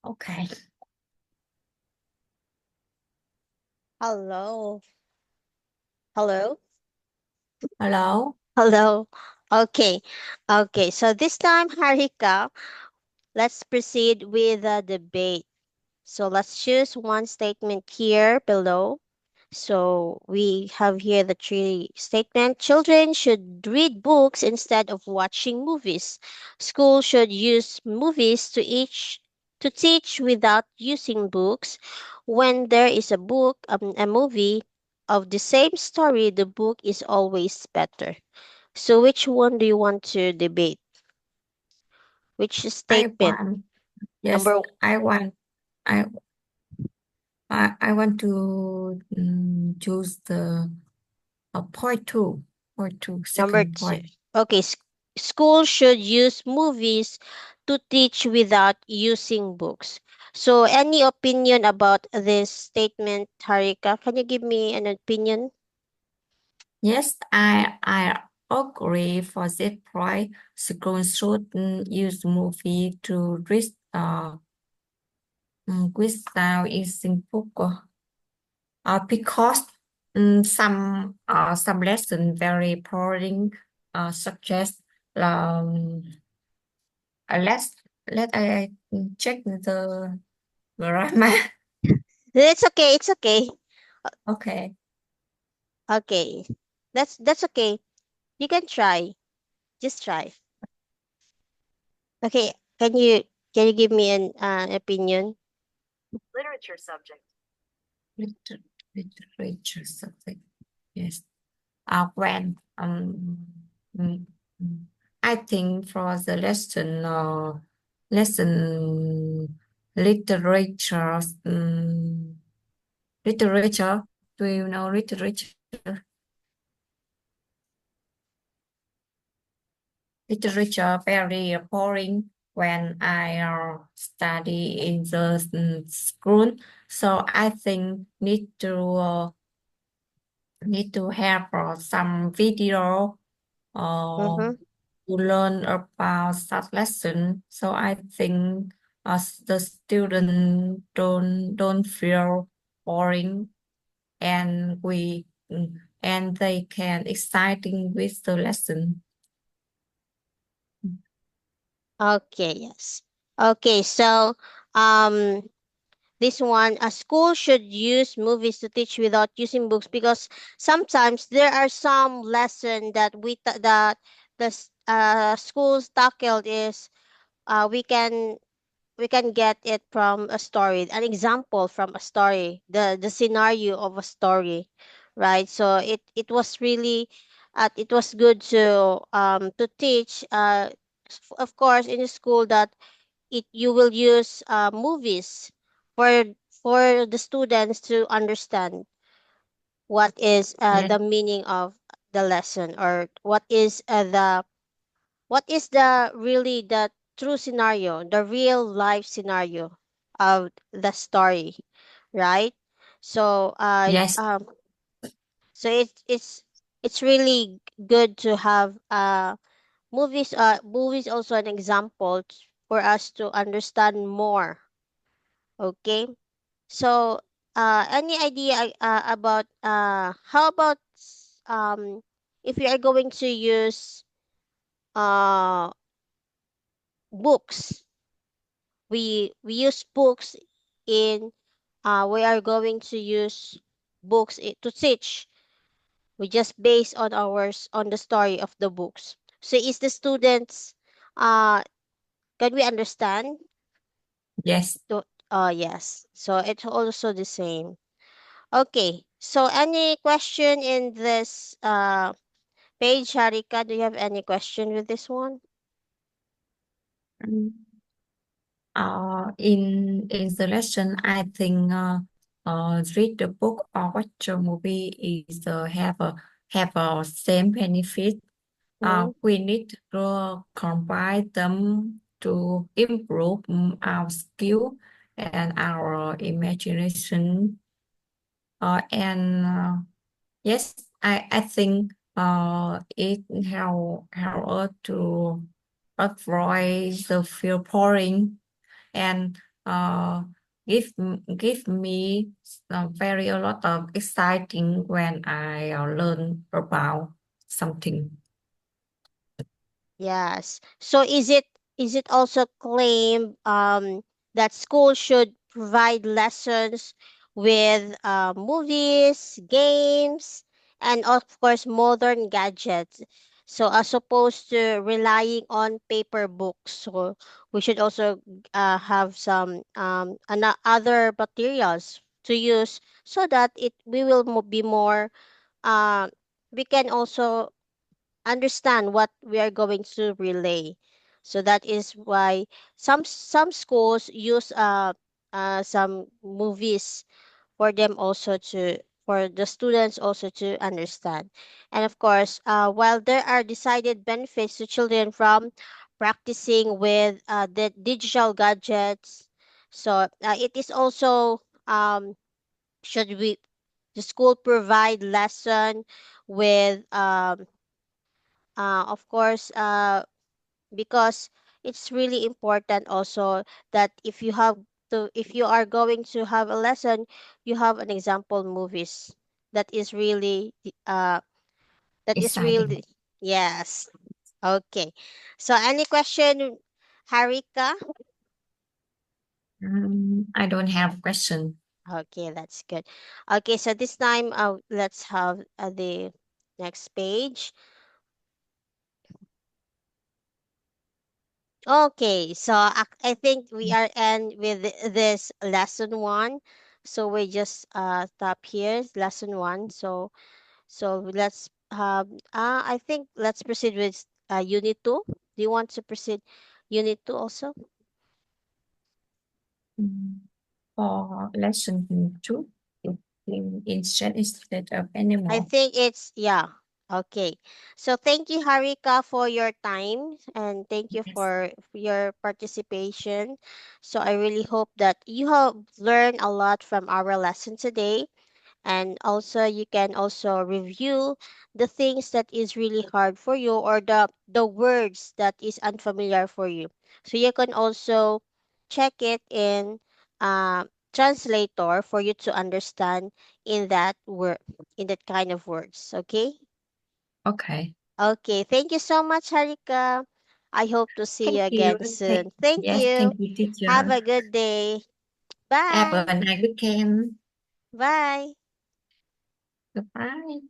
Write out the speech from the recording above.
Okay. Hello. Hello. Hello. Hello. Okay. Okay. So this time, Harika, let's proceed with the debate. So let's choose one statement here below. So we have here the three statement. Children should read books instead of watching movies. School should use movies to teach without using books. When there is a movie of the same story, the book is always better. So which one do you want to debate? Which I statement? want. Yes, Number I want. I I want to choose the point two. Point two. Number Second two. point. Okay, school should use movies to teach without using books. So, any opinion about this statement, Harika? Can you give me an opinion? Yes, I agree for this point. School should use movie to reach without using book. Because some lesson very boring. Suggest um let's let I check the grammar. It's okay. It's okay. Okay. Okay, that's okay. You can try. Just try. Okay. Can you give me an opinion? Literature subject. Liter- Literature subject. Yes. When mm, mm, I think for the lesson literature literature. Do you know literature? Literature very boring when I study in the school. So I think need to have some video uh, Mm-hmm. to learn about such lesson. So I think the student don't feel boring and and they can exciting with the lesson. Okay. Yes. Okay. So, um, this one, a school should use movies to teach without using books because sometimes there are some lesson that that schools tackled is we can get it from a story, an example from a story, the scenario of a story, right? So it was really it was good to teach of course in the school that it you will use movies for the students to understand what is Yes, the meaning of the lesson, or what is the really the true scenario, the real life scenario of the story, right? So yes, it's really good to have movies also an example for us to understand more. Okay. So, any idea about how about if you are going to use uh books, we use books in we are going to use to teach. We just base on on the story of the books. So, is the students uh can we understand? yes. To, yes. So it's also the same. Okay. So any question in this page, Harika? Do you have any question with this one? Mm. In the lesson, I think read the book or watch a movie is have a same benefit. Mm-hmm. We need to combine them to improve our skill and our imagination. And yes, I think it help us to avoid the feel boring and give me very a lot of exciting when I learn about something. Yes. So is it also claimed that school should provide lessons with movies, games, and of course modern gadgets. So as opposed to relying on paper books, so we should also have some other materials to use so that it we will be more we can also understand what we are going to relay. So that is why some schools use some movies for them also to for the students also to understand. And of course, while there are decided benefits to children from practicing with the digital gadgets, so it is also should we the school provide lesson with of course because it's really important also that if you are going to have a lesson, you have an example movies that is really that is Exciting. really yes. Okay, so any question, Harika? I don't have question. Okay, that's good. Okay, so this time let's have the next page. Okay, so I think we are end with this lesson one. So we just stop here, lesson one. So let's I think let's proceed with unit two. Do you want to proceed unit two also? For lesson 2, instead of I animal. think it's yeah. Okay. So thank you, Harika, for your time and thank you Yes. for your participation. So I really hope that you have learned a lot from our lesson today. And also you can also review the things that is really hard for you or the words that is unfamiliar for you. So you can also check it in translator for you to understand in that word in that kind of words. Okay. Okay. Okay, thank you so much, Harika. I hope to see you Thank you. again soon. Thank Yes, you. thank you, Have teacher. a good day. Have Bye. a nice weekend. Bye. Goodbye.